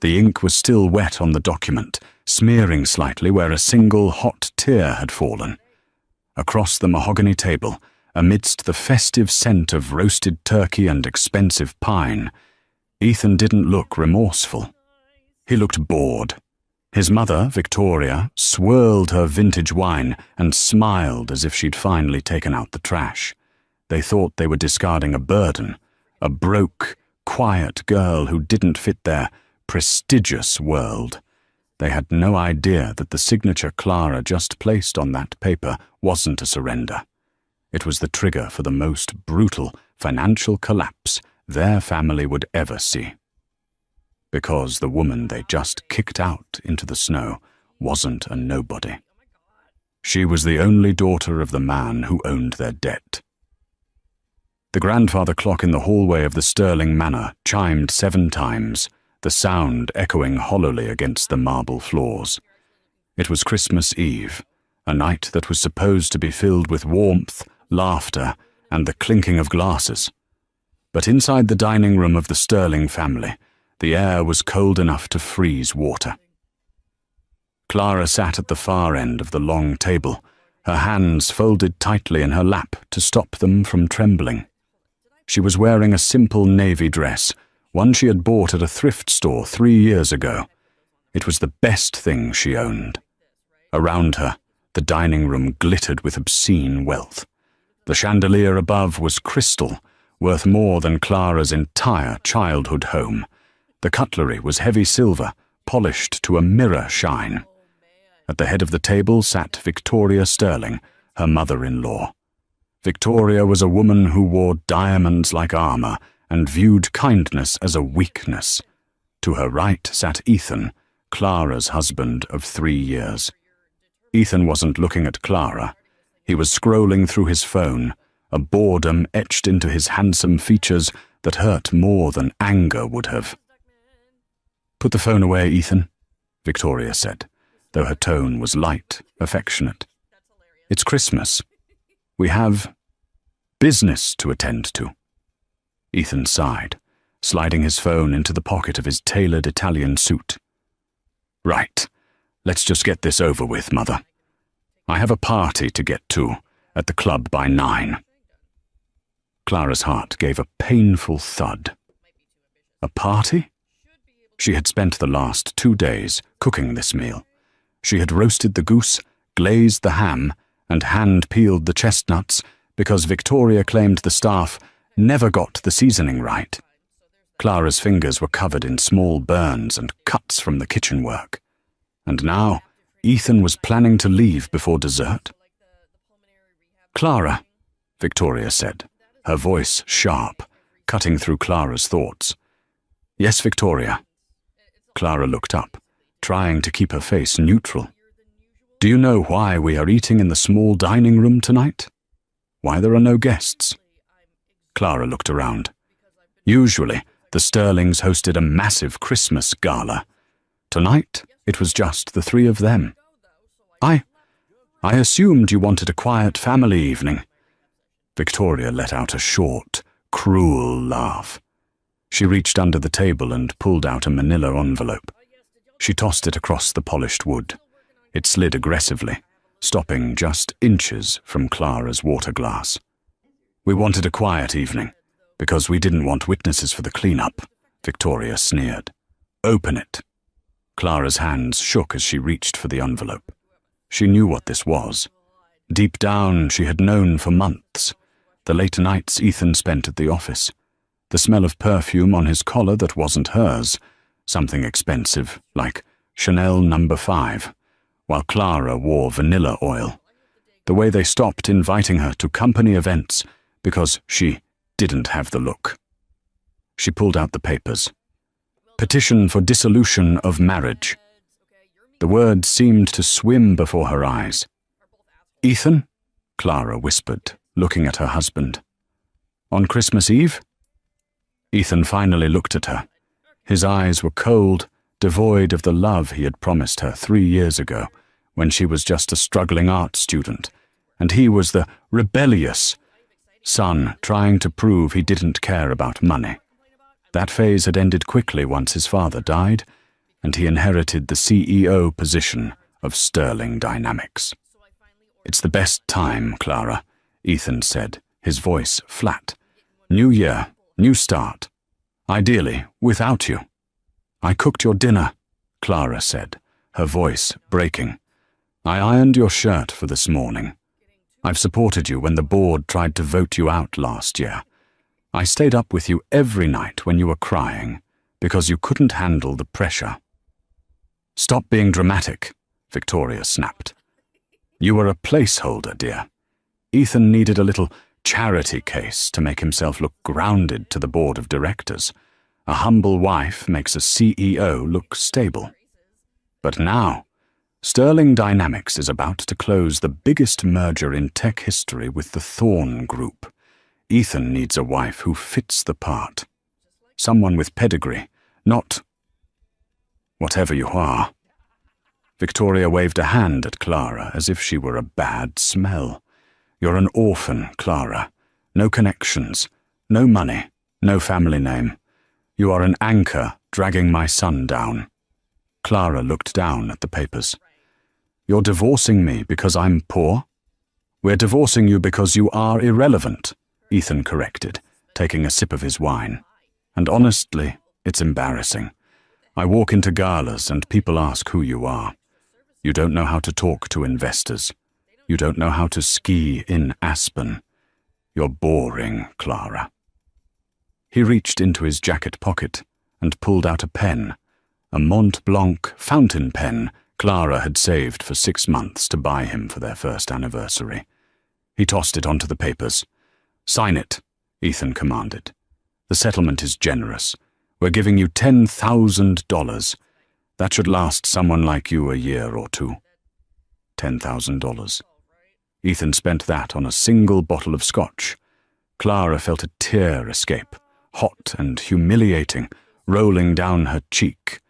The ink was still wet on the document, smearing slightly where a single hot tear had fallen. Across the mahogany table, amidst the festive scent of roasted turkey and expensive pine, Ethan didn't look remorseful. He looked bored. His mother, Victoria, swirled her vintage wine and smiled as if she'd finally taken out the trash. They thought they were discarding a burden, a broke, quiet girl who didn't fit their prestigious world. They had no idea that the signature Clara just placed on that paper wasn't a surrender. It was the trigger for the most brutal financial collapse their family would ever see. Because the woman they just kicked out into the snow wasn't a nobody. She was the only daughter of the man who owned their debt. The grandfather clock in the hallway of the Sterling Manor chimed 7 times, the sound echoing hollowly against the marble floors. It was Christmas Eve, a night that was supposed to be filled with warmth, laughter, and the clinking of glasses. But inside the dining room of the Sterling family, the air was cold enough to freeze water. Clara sat at the far end of the long table, her hands folded tightly in her lap to stop them from trembling. She was wearing a simple navy dress, one she had bought at a thrift store 3 years ago. It was the best thing she owned. Around her, the dining room glittered with obscene wealth. The chandelier above was crystal, worth more than Clara's entire childhood home. The cutlery was heavy silver, polished to a mirror shine. At the head of the table sat Victoria Sterling, her mother-in-law. Victoria was a woman who wore diamonds like armor and viewed kindness as a weakness. To her right sat Ethan, Clara's husband of 3 years. Ethan wasn't looking at Clara. He was scrolling through his phone, a boredom etched into his handsome features that hurt more than anger would have. "Put the phone away, Ethan," Victoria said, though her tone was light, affectionate. "It's Christmas. We have business to attend to." Ethan sighed, sliding his phone into the pocket of his tailored Italian suit. "Right, let's just get this over with, Mother. I have a party to get to at the club by 9. Clara's heart gave a painful thud. A party? She had spent the last 2 days cooking this meal. She had roasted the goose, glazed the ham, and hand-peeled the chestnuts because Victoria claimed the staff never got the seasoning right. Clara's fingers were covered in small burns and cuts from the kitchen work. And now, Ethan was planning to leave before dessert. "Clara," Victoria said, her voice sharp, cutting through Clara's thoughts. "Yes, Victoria." Clara looked up, trying to keep her face neutral. "Do you know why we are eating in the small dining room tonight? Why there are no guests?" Clara looked around. Usually, the Sterlings hosted a massive Christmas gala. Tonight, it was just the 3 of them. I assumed you wanted a quiet family evening." Victoria let out a short, cruel laugh. She reached under the table and pulled out a manila envelope. She tossed it across the polished wood. It slid aggressively, stopping just inches from Clara's water glass. "We wanted a quiet evening, because we didn't want witnesses for the cleanup," Victoria sneered. "Open it." Clara's hands shook as she reached for the envelope. She knew what this was. Deep down, she had known for months. The late nights Ethan spent at the office. The smell of perfume on his collar that wasn't hers, something expensive, like Chanel No. 5, while Clara wore vanilla oil. The way they stopped inviting her to company events because she didn't have the look. She pulled out the papers. "Petition for dissolution of marriage." The words seemed to swim before her eyes. "Ethan?" Clara whispered, looking at her husband. "On Christmas Eve?" Ethan finally looked at her. His eyes were cold, devoid of the love he had promised her 3 years ago, when she was just a struggling art student, and he was the rebellious son trying to prove he didn't care about money. That phase had ended quickly once his father died, and he inherited the CEO position of Sterling Dynamics. "It's the best time, Clara," Ethan said, his voice flat. "New year, new start. Ideally, without you." "I cooked your dinner," Clara said, her voice breaking. "I ironed your shirt for this morning. I've supported you when the board tried to vote you out last year. I stayed up with you every night when you were crying, because you couldn't handle the pressure." "Stop being dramatic," Victoria snapped. "You were a placeholder, dear. Ethan needed a little charity case to make himself look grounded to the board of directors. A humble wife makes a CEO look stable. But now, Sterling Dynamics is about to close the biggest merger in tech history with the Thorn Group. Ethan needs a wife who fits the part. Someone with pedigree, not whatever you are." Victoria waved a hand at Clara as if she were a bad smell. "You're an orphan, Clara. No connections, no money, no family name. You are an anchor dragging my son down." Clara looked down at the papers. "You're divorcing me because I'm poor?" "We're divorcing you because you are irrelevant," Ethan corrected, taking a sip of his wine. "And honestly, it's embarrassing. I walk into galas and people ask who you are. You don't know how to talk to investors. You don't know how to ski in Aspen. You're boring, Clara." He reached into his jacket pocket and pulled out a pen, a Mont Blanc fountain pen Clara had saved for 6 months to buy him for their first anniversary. He tossed it onto the papers. "Sign it," Ethan commanded. "The settlement is generous. We're giving you $10,000. That should last someone like you a year or two." $10,000. Ethan spent that on a single bottle of scotch. Clara felt a tear escape, hot and humiliating, rolling down her cheek.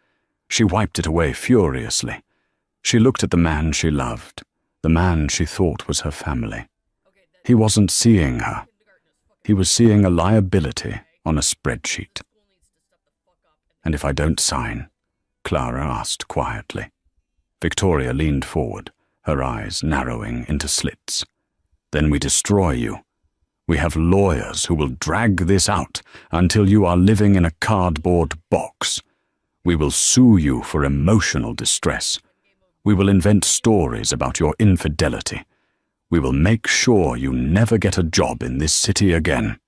She wiped it away furiously. She looked at the man she loved, the man she thought was her family. He wasn't seeing her. He was seeing a liability on a spreadsheet. "And if I don't sign?" Clara asked quietly. Victoria leaned forward, her eyes narrowing into slits. "Then we destroy you. We have lawyers who will drag this out until you are living in a cardboard box. We will sue you for emotional distress. We will invent stories about your infidelity. We will make sure you never get a job in this city again.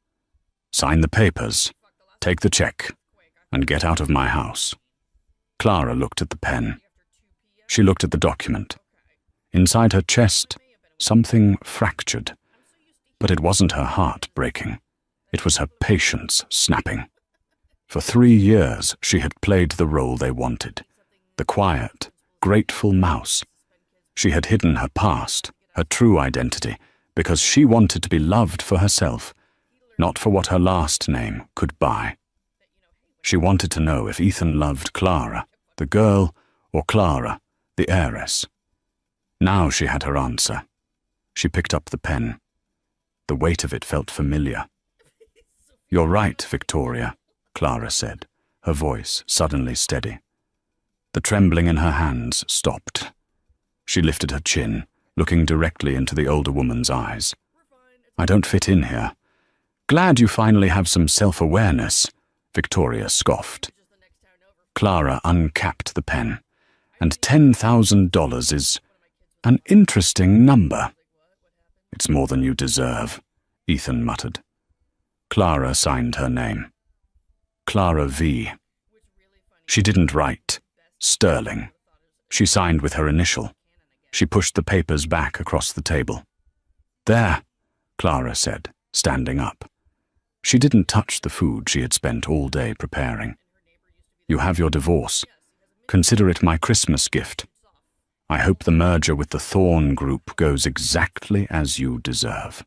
Sign the papers, take the check, and get out of my house." Clara looked at the pen. She looked at the document. Inside her chest, something fractured. But it wasn't her heart breaking. It was her patience snapping. For 3 years, she had played the role they wanted. The quiet, grateful mouse. She had hidden her past, her true identity, because she wanted to be loved for herself, not for what her last name could buy. She wanted to know if Ethan loved Clara, the girl, or Clara, the heiress. Now she had her answer. She picked up the pen. The weight of it felt familiar. "You're right, Victoria," Clara said, her voice suddenly steady. The trembling in her hands stopped. She lifted her chin, looking directly into the older woman's eyes. "I don't fit in here." "Glad you finally have some self-awareness," Victoria scoffed. Clara uncapped the pen. "And $10,000 is an interesting number." "It's more than you deserve," Ethan muttered. Clara signed her name. Clara V. She didn't write Sterling. She signed with her initial. She pushed the papers back across the table. "There," Clara said, standing up. She didn't touch the food she had spent all day preparing. "You have your divorce. Consider it my Christmas gift. I hope the merger with the Thorn Group goes exactly as you deserve."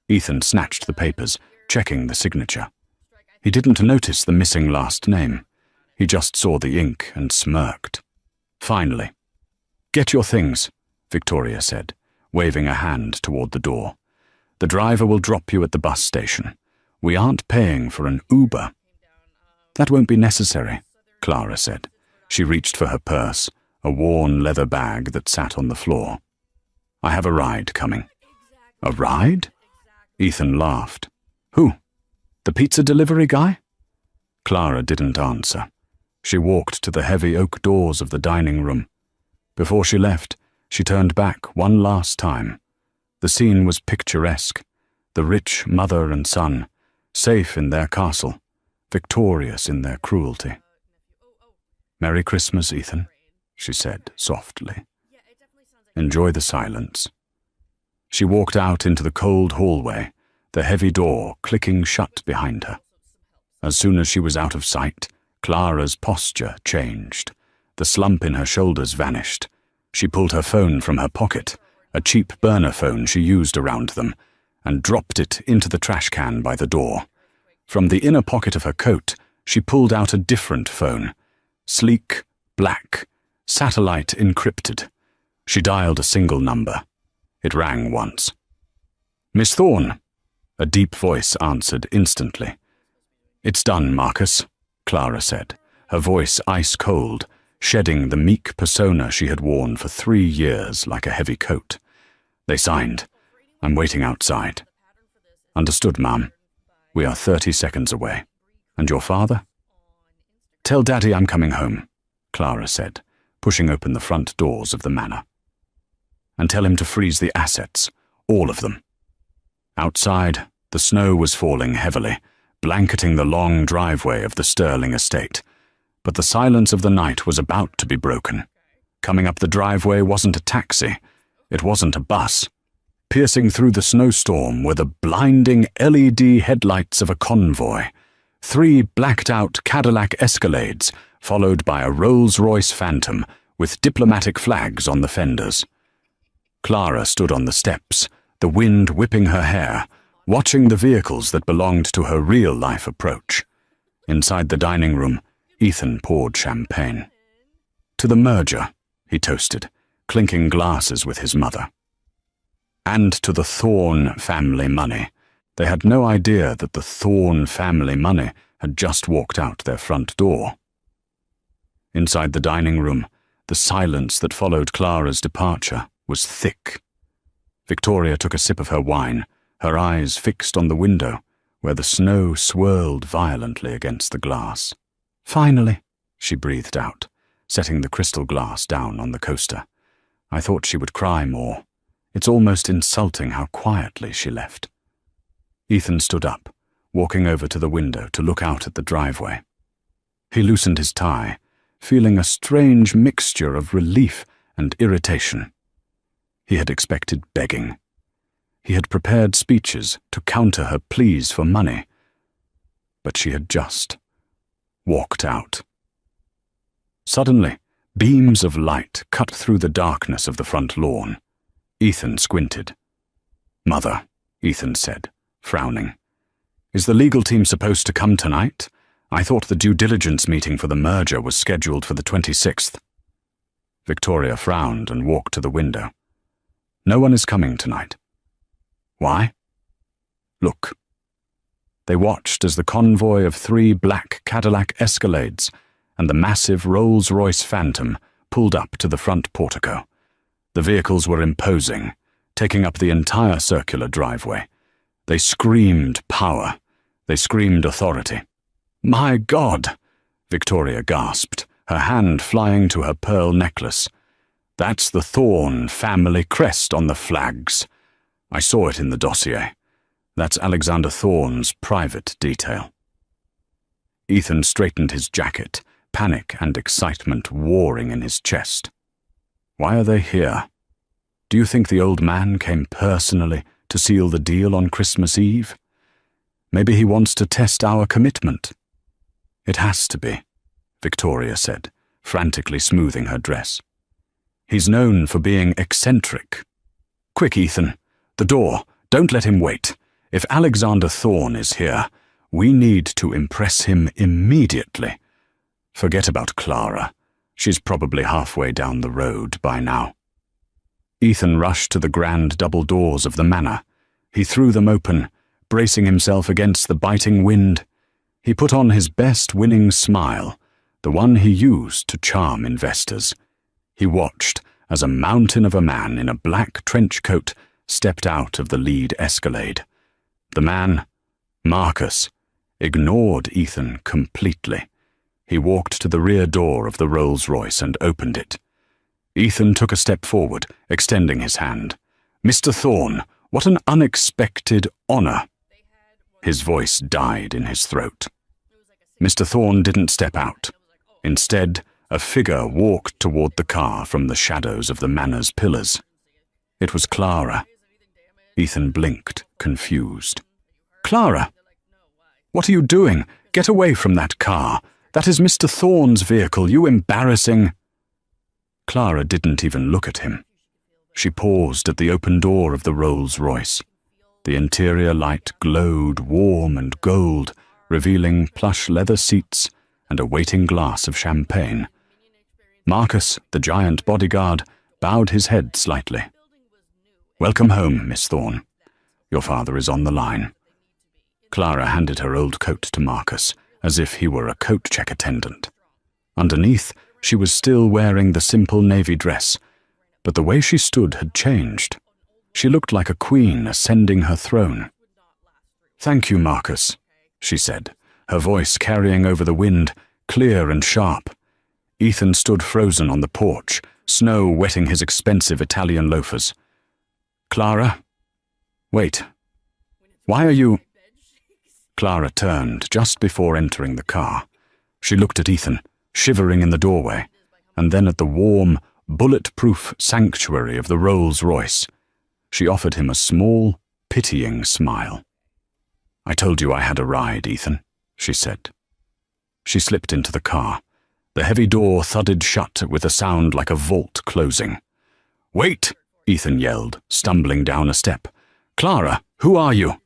Ethan snatched the papers, checking the signature. He didn't notice the missing last name. He just saw the ink and smirked. Finally, "Get your things," Victoria said, waving a hand toward the door. "The driver will drop you at the bus station. We aren't paying for an Uber." "That won't be necessary," Clara said. She reached for her purse, a worn leather bag that sat on the floor. "I have a ride coming." "A ride?" Ethan laughed. "Who? The pizza delivery guy?" Clara didn't answer. She walked to the heavy oak doors of the dining room. Before she left, she turned back one last time. The scene was picturesque. The rich mother and son, safe in their castle, victorious in their cruelty. "Merry Christmas, Ethan," she said softly. "Enjoy the silence." She walked out into the cold hallway, the heavy door clicking shut behind her. As soon as she was out of sight, Clara's posture changed. The slump in her shoulders vanished. She pulled her phone from her pocket, a cheap burner phone she used around them, and dropped it into the trash can by the door. From the inner pocket of her coat, she pulled out a different phone. Sleek, black, satellite encrypted. She dialed a single number. It rang once. "Miss Thorne," a deep voice answered instantly. "It's done, Marcus," Clara said, her voice ice-cold, shedding the meek persona she had worn for 3 years like a heavy coat. "They signed. I'm waiting outside." "Understood, ma'am. We are 30 seconds away. And your father?" "Tell Daddy I'm coming home," Clara said, pushing open the front doors of the manor. "And tell him to freeze the assets, all of them." Outside, the snow was falling heavily, blanketing the long driveway of the Sterling estate. But the silence of the night was about to be broken. Coming up the driveway wasn't a taxi. It wasn't a bus. Piercing through the snowstorm were the blinding LED headlights of a convoy. 3 blacked-out Cadillac Escalades, followed by a Rolls-Royce Phantom with diplomatic flags on the fenders. Clara stood on the steps, the wind whipping her hair, watching the vehicles that belonged to her real-life approach. Inside the dining room, Ethan poured champagne. "To the merger," he toasted, clinking glasses with his mother. And to the Thorne family money. They had no idea that the Thorne family money had just walked out their front door. Inside the dining room, the silence that followed Clara's departure was thick. Victoria took a sip of her wine, her eyes fixed on the window, where the snow swirled violently against the glass. "Finally," she breathed out, setting the crystal glass down on the coaster. "I thought she would cry more. It's almost insulting how quietly she left." Ethan stood up, walking over to the window to look out at the driveway. He loosened his tie, feeling a strange mixture of relief and irritation. He had expected begging. He had prepared speeches to counter her pleas for money. But she had just walked out. Suddenly, beams of light cut through the darkness of the front lawn. Ethan squinted. "Mother," Ethan said, frowning. "Is the legal team supposed to come tonight? I thought the due diligence meeting for the merger was scheduled for the 26th. Victoria frowned and walked to the window. "No one is coming tonight." "Why?" "Look." They watched as the convoy of 3 black Cadillac Escalades and the massive Rolls-Royce Phantom pulled up to the front portico. The vehicles were imposing, taking up the entire circular driveway. They screamed power. They screamed authority. "My God!" Victoria gasped, her hand flying to her pearl necklace. "That's the Thorne family crest on the flags. I saw it in the dossier. That's Alexander Thorne's private detail." Ethan straightened his jacket, panic and excitement warring in his chest. "Why are they here? Do you think the old man came personally to seal the deal on Christmas Eve? Maybe he wants to test our commitment." "It has to be," Victoria said, frantically smoothing her dress. "He's known for being eccentric. Quick, Ethan, the door. Don't let him wait. If Alexander Thorne is here, we need to impress him immediately. Forget about Clara. She's probably halfway down the road by now." Ethan rushed to the grand double doors of the manor. He threw them open, bracing himself against the biting wind. He put on his best winning smile, the one he used to charm investors. He watched as a mountain of a man in a black trench coat stepped out of the lead Escalade. The man, Marcus, ignored Ethan completely. He walked to the rear door of the Rolls-Royce and opened it. Ethan took a step forward, extending his hand. "Mr. Thorne, what an unexpected honor." His voice died in his throat. Mr. Thorne didn't step out. Instead, a figure walked toward the car from the shadows of the manor's pillars. It was Clara. Ethan blinked, confused. "Clara! What are you doing? Get away from that car. That is Mr. Thorne's vehicle, you embarrassing—" Clara didn't even look at him. She paused at the open door of the Rolls-Royce. The interior light glowed warm and gold, revealing plush leather seats and a waiting glass of champagne. Marcus, the giant bodyguard, bowed his head slightly. "Welcome home, Miss Thorne. Your father is on the line." Clara handed her old coat to Marcus, as if he were a coat check attendant. Underneath, she was still wearing the simple navy dress, but the way she stood had changed. She looked like a queen ascending her throne. "Thank you, Marcus," she said, her voice carrying over the wind, clear and sharp. Ethan stood frozen on the porch, snow wetting his expensive Italian loafers. "Clara? Wait. Why are you—" Clara turned just before entering the car. She looked at Ethan, shivering in the doorway, and then at the warm, bulletproof sanctuary of the Rolls-Royce. She offered him a small, pitying smile. "I told you I had a ride, Ethan," she said. She slipped into the car. The heavy door thudded shut with a sound like a vault closing. "Wait!" Ethan yelled, stumbling down a step. "Clara, who are you?"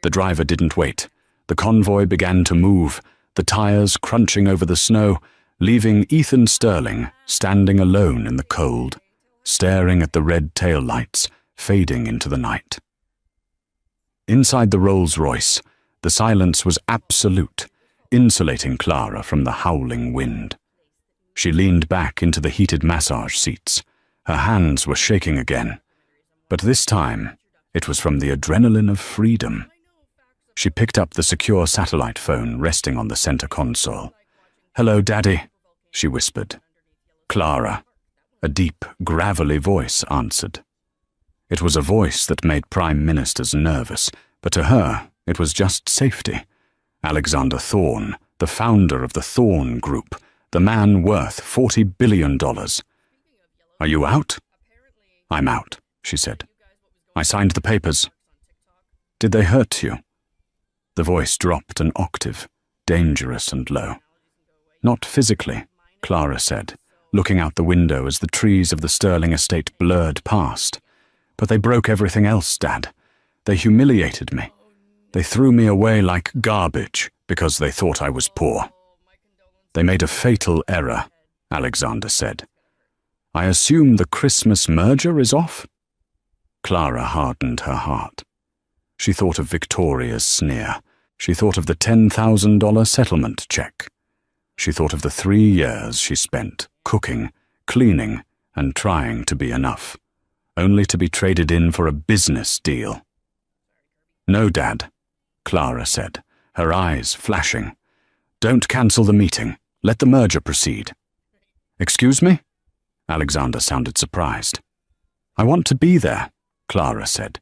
The driver didn't wait. The convoy began to move, the tires crunching over the snow, leaving Ethan Sterling standing alone in the cold, staring at the red tail lights fading into the night. Inside the Rolls-Royce, the silence was absolute, insulating Clara from the howling wind. She leaned back into the heated massage seats. Her hands were shaking again, but this time it was from the adrenaline of freedom. She picked up the secure satellite phone resting on the center console. "Hello, Daddy," she whispered. "Clara." A deep, gravelly voice answered. It was a voice that made prime ministers nervous, but to her it was just safety. Alexander Thorne, the founder of the Thorne Group, the man worth $40 billion. "Are you out?" "I'm out," she said. "I signed the papers." "Did they hurt you?" The voice dropped an octave, dangerous and low. "Not physically," Clara said, looking out the window as the trees of the Sterling estate blurred past. "But they broke everything else, Dad. They humiliated me. They threw me away like garbage because they thought I was poor." "They made a fatal error," Alexander said. "I assume the Christmas merger is off?" Clara hardened her heart. She thought of Victoria's sneer. She thought of the $10,000 settlement check. She thought of the 3 years she spent cooking, cleaning, and trying to be enough, only to be traded in for a business deal. "No, Dad," Clara said, her eyes flashing. "Don't cancel the meeting. Let the merger proceed." "Excuse me?" Alexander sounded surprised. "I want to be there," Clara said.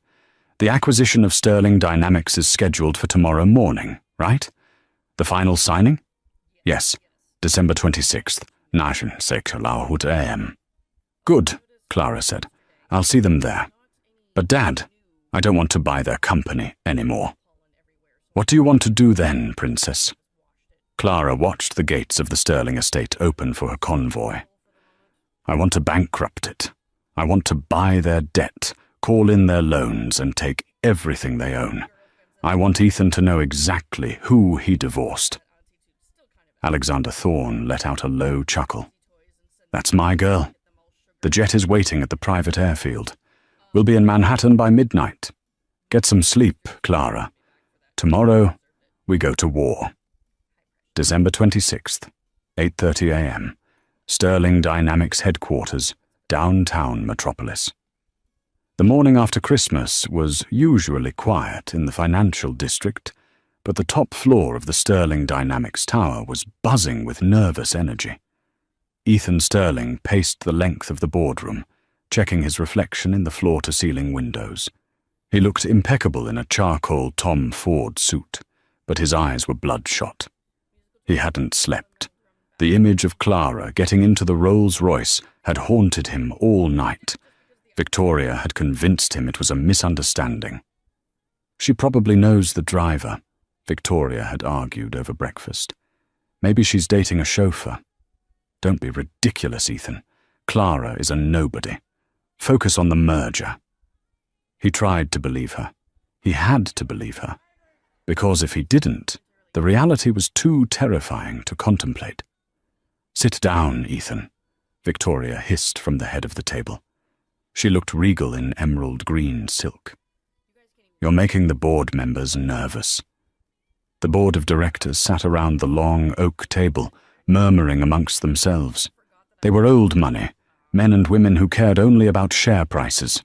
"The acquisition of Sterling Dynamics is scheduled for tomorrow morning, right? The final signing?" "Yes, December 26th, 9:06 a.m. "Good," Clara said. "I'll see them there. But Dad, I don't want to buy their company anymore." "What do you want to do then, Princess?" Clara watched the gates of the Sterling estate open for her convoy. "I want to bankrupt it. I want to buy their debt, call in their loans, and take everything they own. I want Ethan to know exactly who he divorced." Alexander Thorne let out a low chuckle. "That's my girl. The jet is waiting at the private airfield. We'll be in Manhattan by midnight. Get some sleep, Clara. Tomorrow, we go to war. December 26th, 8:30 a.m. Sterling Dynamics headquarters, downtown Metropolis. The morning after Christmas was usually quiet in the financial district, but the top floor of the Sterling Dynamics tower was buzzing with nervous energy. Ethan Sterling paced the length of the boardroom, checking his reflection in the floor-to-ceiling windows. He looked impeccable in a charcoal Tom Ford suit, but his eyes were bloodshot. He hadn't slept. The image of Clara getting into the Rolls-Royce had haunted him all night. Victoria had convinced him it was a misunderstanding. She probably knows the driver, Victoria had argued over breakfast. Maybe she's dating a chauffeur. Don't be ridiculous, Ethan. Clara is a nobody. Focus on the merger. He tried to believe her. He had to believe her. Because if he didn't, the reality was too terrifying to contemplate. "Sit down, Ethan," Victoria hissed from the head of the table. She looked regal in emerald green silk. "You're making the board members nervous." The board of directors sat around the long oak table, murmuring amongst themselves. They were old money, men and women who cared only about share prices.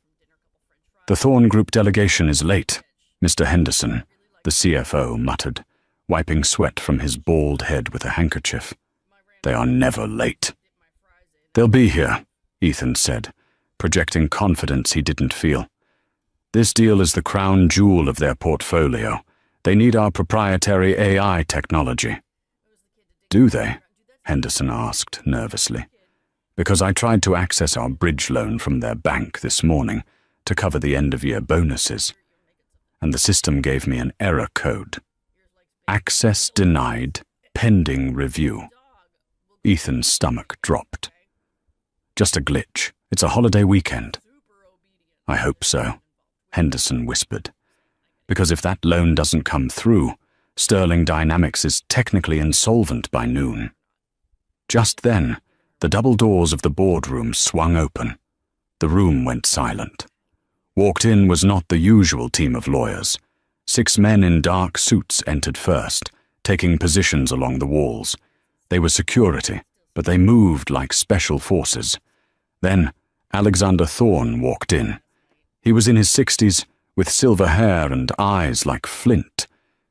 "The Thorn Group delegation is late," Mr. Henderson, the CFO, muttered, wiping sweat from his bald head with a handkerchief. "They are never late." "They'll be here," Ethan said, projecting confidence he didn't feel. "This deal is the crown jewel of their portfolio. They need our proprietary AI technology." "Do they?" Henderson asked nervously. "Because I tried to access our bridge loan from their bank this morning to cover the end-of-year bonuses, and the system gave me an error code. Access denied, pending review." Ethan's stomach dropped. "Just a glitch. It's a holiday weekend." "I hope so," Henderson whispered. "Because if that loan doesn't come through, Sterling Dynamics is technically insolvent by noon." Just then, the double doors of the boardroom swung open. The room went silent. Walked in was not the usual team of lawyers. 6 men in dark suits entered first, taking positions along the walls. They were security, but they moved like special forces. Then Alexander Thorn walked in. He was in his 60s, with silver hair and eyes like flint.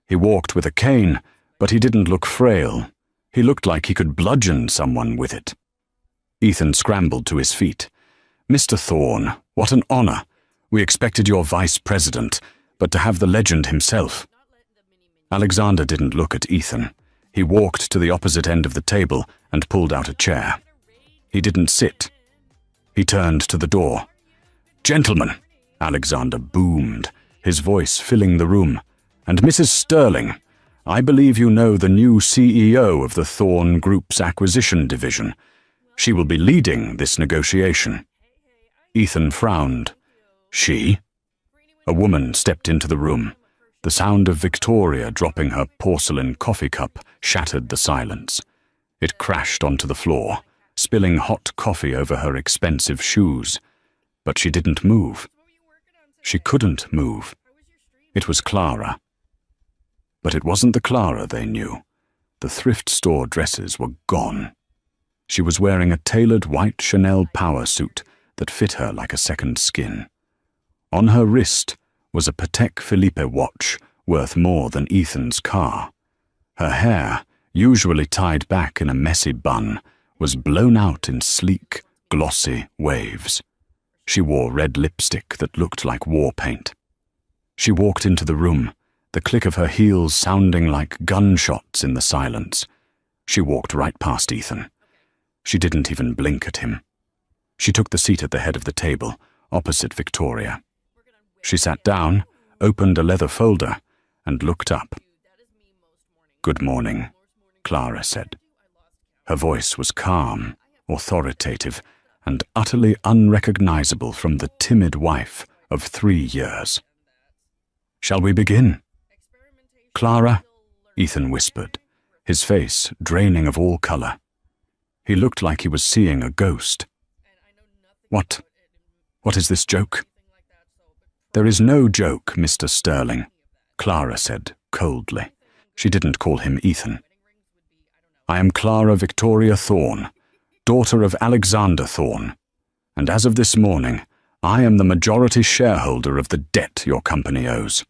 He walked with a cane, but he didn't look frail. He looked like he could bludgeon someone with it. Ethan scrambled to his feet. "Mr. Thorn, what an honor. We expected your vice president, but to have the legend himself." Alexander didn't look at Ethan. He walked to the opposite end of the table and pulled out a chair. He didn't sit. He turned to the door. "Gentlemen," Alexander boomed, his voice filling the room, "and Mrs. Sterling, I believe you know the new CEO of the Thorn Group's acquisition division. She will be leading this negotiation." Ethan frowned. "She?" A woman stepped into the room. The sound of Victoria dropping her porcelain coffee cup shattered the silence. It crashed onto the floor, spilling hot coffee over her expensive shoes. But she didn't move. She couldn't move. It was Clara. But it wasn't the Clara they knew. The thrift store dresses were gone. She was wearing a tailored white Chanel power suit that fit her like a second skin. On her wrist was a Patek Philippe watch worth more than Ethan's car. Her hair, usually tied back in a messy bun, was blown out in sleek, glossy waves. She wore red lipstick that looked like war paint. She walked into the room, the click of her heels sounding like gunshots in the silence. She walked right past Ethan. She didn't even blink at him. She took the seat at the head of the table, opposite Victoria. She sat down, opened a leather folder, and looked up. "Good morning," Clara said. Her voice was calm, authoritative, and utterly unrecognizable from the timid wife of 3 years. "Shall we begin?" "Clara," Ethan whispered, his face draining of all color. He looked like he was seeing a ghost. What is this joke?" "There is no joke, Mr. Sterling," Clara said coldly. She didn't call him Ethan. I am Clara Victoria Thorne, daughter of Alexander Thorne, and as of this morning, I am the majority shareholder of the debt your company owes."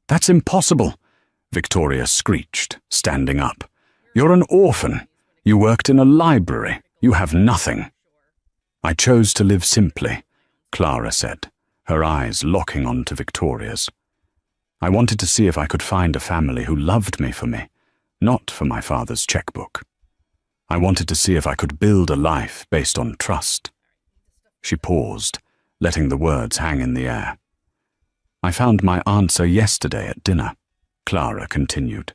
"That's impossible," Victoria screeched, standing up. "You're an orphan. You worked in a library. You have nothing." "I chose to live simply," Clara said, her eyes locking onto Victoria's. "I wanted to see if I could find a family who loved me for me, not for my father's checkbook. I wanted to see if I could build a life based on trust." She paused, letting the words hang in the air. "I found my answer yesterday at dinner," Clara continued,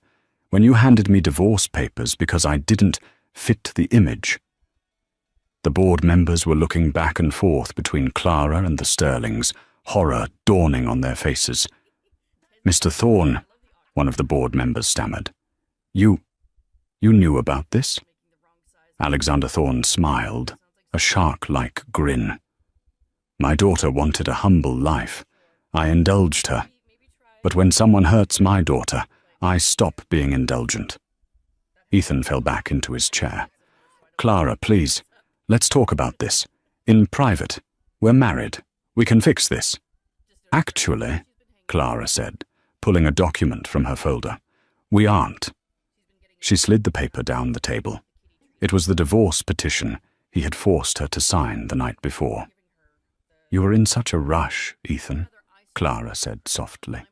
"when you handed me divorce papers because I didn't fit the image." The board members were looking back and forth between Clara and the Sterlings, horror dawning on their faces. "Mr. Thorne," one of the board members stammered, You knew about this?" Alexander Thorne smiled, a shark-like grin. "My daughter wanted a humble life. I indulged her. But when someone hurts my daughter, I stop being indulgent." Ethan fell back into his chair. "Clara, please, let's talk about this. In private. We're married. We can fix this." "Actually," Clara said, pulling a document from her folder, "we aren't." She slid the paper down the table. It was the divorce petition he had forced her to sign the night before. "You were in such a rush, Ethan," Clara said softly.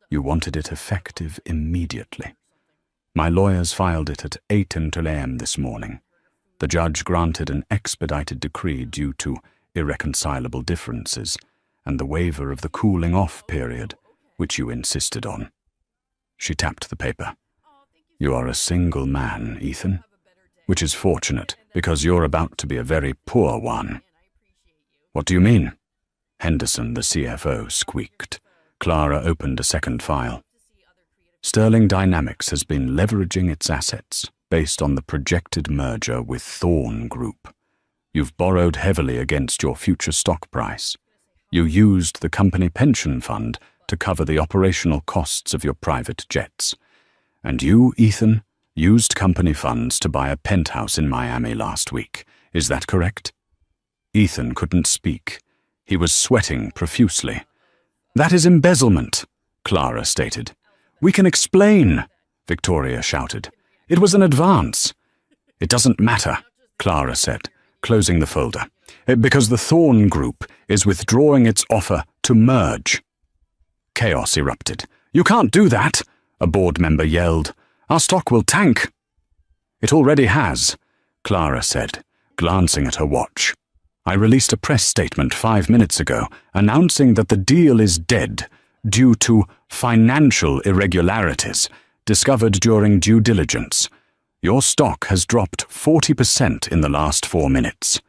"You wanted it effective immediately. My lawyers filed it at 8 a.m. this morning. The judge granted an expedited decree due to irreconcilable differences and the waiver of the cooling-off period, which you insisted on." She tapped the paper. "You are a single man, Ethan, which is fortunate because you're about to be a very poor one." "What do you mean?" Henderson, the CFO, squeaked. Clara opened a second file. "Sterling Dynamics has been leveraging its assets based on the projected merger with Thorne Group. You've borrowed heavily against your future stock price. You used the company pension fund to cover the operational costs of your private jets. And you, Ethan, used company funds to buy a penthouse in Miami last week. Is that correct?" Ethan couldn't speak. He was sweating profusely. "That is embezzlement," Clara stated. "We can explain," Victoria shouted. "It was an advance." "It doesn't matter," Clara said, closing the folder, "because the Thorne Group is withdrawing its offer to merge." Chaos erupted. "You can't do that," a board member yelled. "Our stock will tank." "It already has," Clara said, glancing at her watch. "I released a press statement 5 minutes ago announcing that the deal is dead due to financial irregularities discovered during due diligence. Your stock has dropped 40% in the last 4 minutes."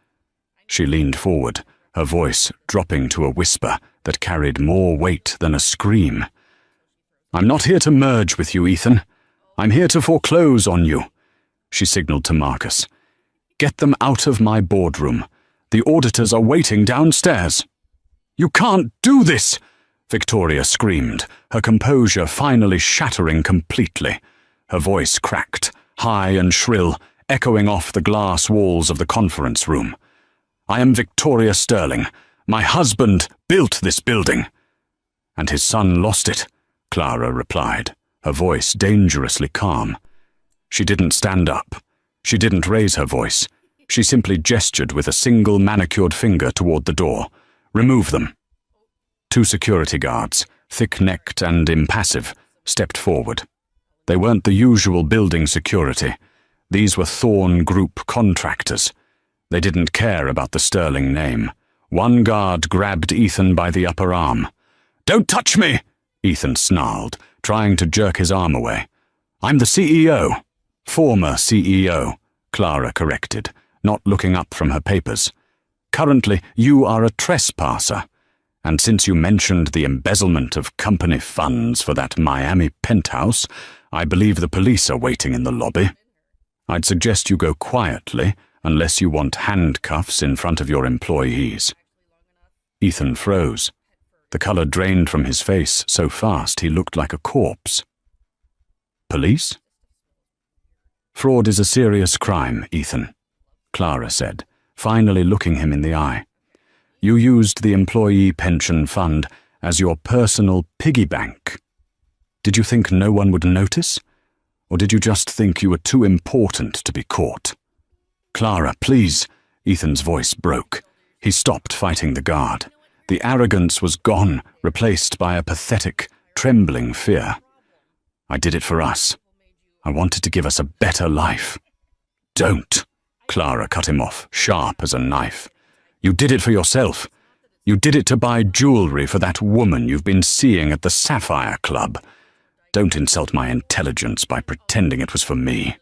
She leaned forward, her voice dropping to a whisper that carried more weight than a scream. "I'm not here to merge with you, Ethan. I'm here to foreclose on you." She signaled to Marcus. "Get them out of my boardroom. The auditors are waiting downstairs." "You can't do this!" Victoria screamed, her composure finally shattering completely. Her voice cracked, high and shrill, echoing off the glass walls of the conference room. "I am Victoria Sterling. My husband built this building." "And his son lost it," Clara replied, her voice dangerously calm. She didn't stand up. She didn't raise her voice. She simply gestured with a single manicured finger toward the door. "Remove them." 2 security guards, thick-necked and impassive, stepped forward. They weren't the usual building security. These were Thorne Group contractors. They didn't care about the Sterling name. One guard grabbed Ethan by the upper arm. "Don't touch me!" Ethan snarled, trying to jerk his arm away. "I'm the CEO." "Former CEO," Clara corrected, not looking up from her papers. "Currently, you are a trespasser. And since you mentioned the embezzlement of company funds for that Miami penthouse, I believe the police are waiting in the lobby. I'd suggest you go quietly, unless you want handcuffs in front of your employees." Ethan froze. The color drained from his face so fast he looked like a corpse. "Police?" Fraud is a serious crime, Ethan, Clara said, finally looking him in the eye. You used the employee pension fund as your personal piggy bank. Did you think no one would notice? Or did you just think you were too important to be caught? Clara, please, Ethan's voice broke. He stopped fighting the guard. The arrogance was gone, replaced by a pathetic, trembling fear. I did it for us. I wanted to give us a better life. Don't, Clara cut him off, sharp as a knife. You did it for yourself. You did it to buy jewelry for that woman you've been seeing at the Sapphire Club. Don't insult my intelligence by pretending it was for me.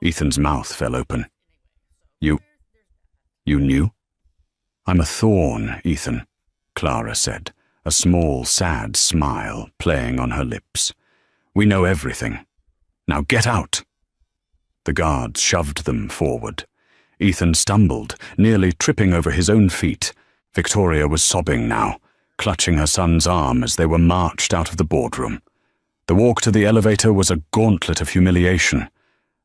Ethan's mouth fell open. You knew? I'm a thorn, Ethan, Clara said, a small, sad smile playing on her lips. We know everything. Now get out. The guards shoved them forward. Ethan stumbled, nearly tripping over his own feet. Victoria was sobbing now, clutching her son's arm as they were marched out of the boardroom. The walk to the elevator was a gauntlet of humiliation.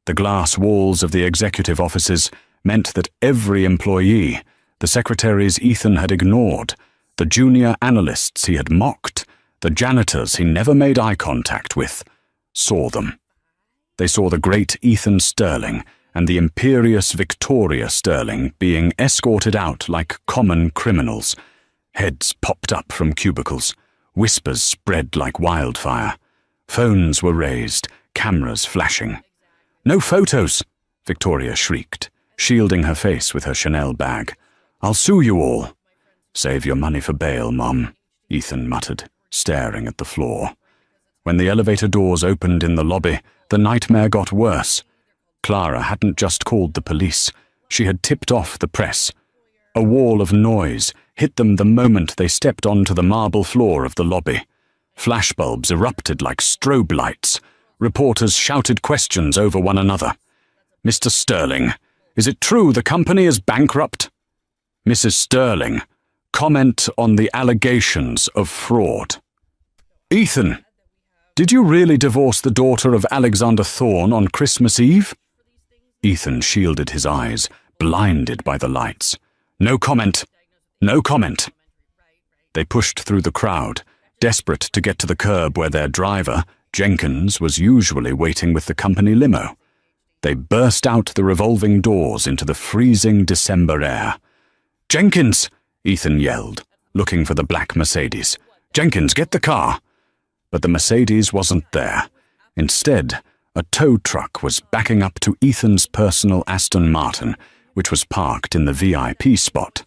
The glass walls of the executive offices meant that every employee, the secretaries Ethan had ignored, the junior analysts he had mocked, the janitors he never made eye contact with, saw them. They saw the great Ethan Sterling and the imperious Victoria Sterling being escorted out like common criminals. Heads popped up from cubicles. Whispers spread like wildfire. Phones were raised, cameras flashing. No photos, Victoria shrieked, shielding her face with her Chanel bag. I'll sue you all. Save your money for bail, Mom, Ethan muttered, staring at the floor. When the elevator doors opened in the lobby, the nightmare got worse. Clara hadn't just called the police. She had tipped off the press. A wall of noise hit them the moment they stepped onto the marble floor of the lobby. Flashbulbs erupted like strobe lights. Reporters shouted questions over one another. Mr. Sterling, is it true the company is bankrupt? Mrs. Sterling, comment on the allegations of fraud. Ethan, did you really divorce the daughter of Alexander Thorne on Christmas Eve? Ethan shielded his eyes, blinded by the lights. No comment. No comment. They pushed through the crowd, desperate to get to the curb where their driver, Jenkins, was usually waiting with the company limo. They burst out the revolving doors into the freezing December air. Jenkins! Ethan yelled, looking for the black Mercedes. Jenkins, get the car! But the Mercedes wasn't there. Instead, a tow truck was backing up to Ethan's personal Aston Martin, which was parked in the VIP spot.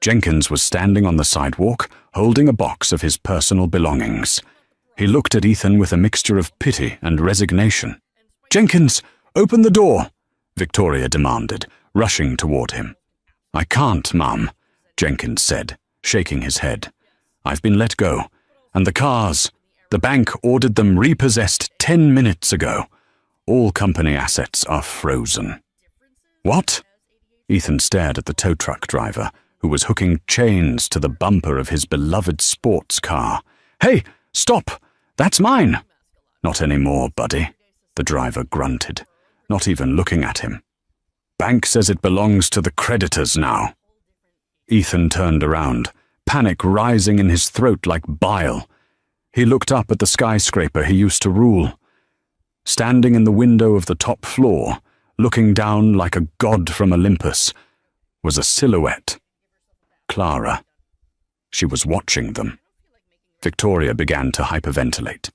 Jenkins was standing on the sidewalk, holding a box of his personal belongings. He looked at Ethan with a mixture of pity and resignation. Jenkins, open the door, Victoria demanded, rushing toward him. I can't, Mum, Jenkins said, shaking his head. I've been let go, and the cars, the bank ordered them repossessed 10 minutes ago. All company assets are frozen. What? Ethan stared at the tow truck driver, who was hooking chains to the bumper of his beloved sports car. Hey, stop! That's mine! Not anymore, buddy, the driver grunted, not even looking at him. Bank says it belongs to the creditors now. Ethan turned around, panic rising in his throat like bile. He looked up at the skyscraper he used to rule. Standing in the window of the top floor, looking down like a god from Olympus, was a silhouette. Clara. She was watching them. Victoria began to hyperventilate.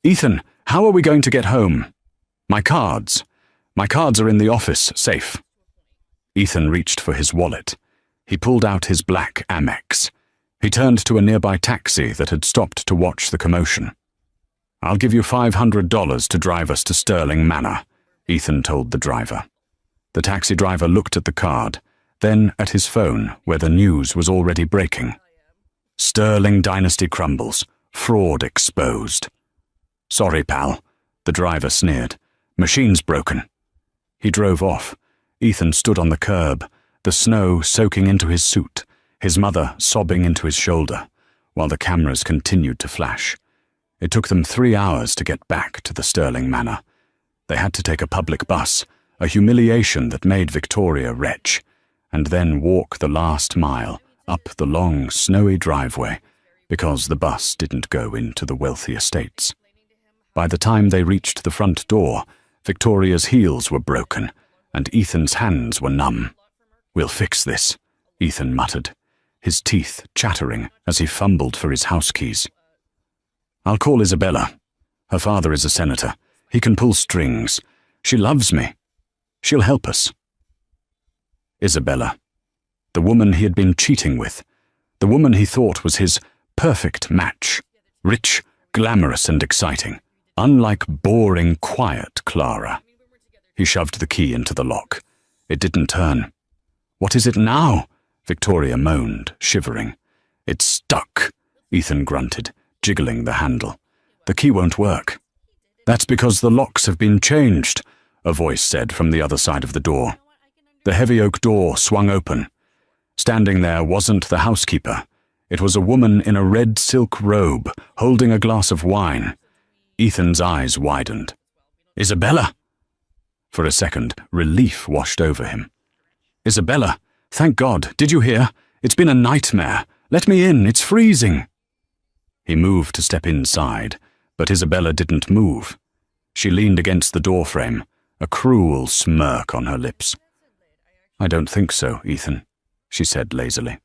Ethan, how are we going to get home? My cards. My cards are in the office, safe. Ethan reached for his wallet. He pulled out his black Amex. He turned to a nearby taxi that had stopped to watch the commotion. I'll give you $500 to drive us to Sterling Manor, Ethan told the driver. The taxi driver looked at the card, then at his phone where the news was already breaking. Sterling dynasty crumbles. Fraud exposed. Sorry, pal, the driver sneered. Machine's broken. He drove off. Ethan stood on the curb, the snow soaking into his suit, his mother sobbing into his shoulder, while the cameras continued to flash. It took them 3 hours to get back to the Sterling Manor. They had to take a public bus, a humiliation that made Victoria retch, and then walk the last mile up the long, snowy driveway because the bus didn't go into the wealthy estates. By the time they reached the front door, Victoria's heels were broken and Ethan's hands were numb. "We'll fix this," Ethan muttered, his teeth chattering as he fumbled for his house keys. "I'll call Isabella. Her father is a senator. He can pull strings. She loves me. She'll help us." Isabella. The woman he had been cheating with. The woman he thought was his perfect match. Rich, glamorous and exciting. Unlike boring, quiet Clara. He shoved the key into the lock. It didn't turn. "What is it now?" Victoria moaned, shivering. "It's stuck," Ethan grunted, jiggling the handle. "The key won't work." "That's because the locks have been changed," a voice said from the other side of the door. The heavy oak door swung open. Standing there wasn't the housekeeper. It was a woman in a red silk robe, holding a glass of wine. Ethan's eyes widened. "Isabella!" For a second, relief washed over him. "Isabella! Thank God! Did you hear? It's been a nightmare. Let me in, it's freezing." He moved to step inside, but Isabella didn't move. She leaned against the doorframe, a cruel smirk on her lips. "I don't think so, Ethan," she said lazily.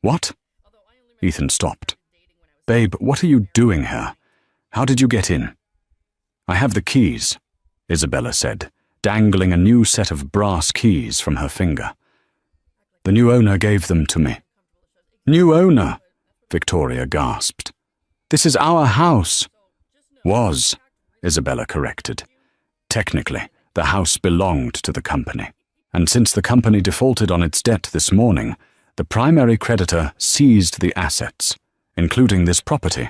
"What?" Ethan stopped. "Babe, what are you doing here? How did you get in?" "I have the keys," Isabella said, dangling a new set of brass keys from her finger. "The new owner gave them to me." "New owner?" Victoria gasped. "This is our house." "Was," Isabella corrected. "Technically, the house belonged to the company, and since the company defaulted on its debt this morning, the primary creditor seized the assets, including this property."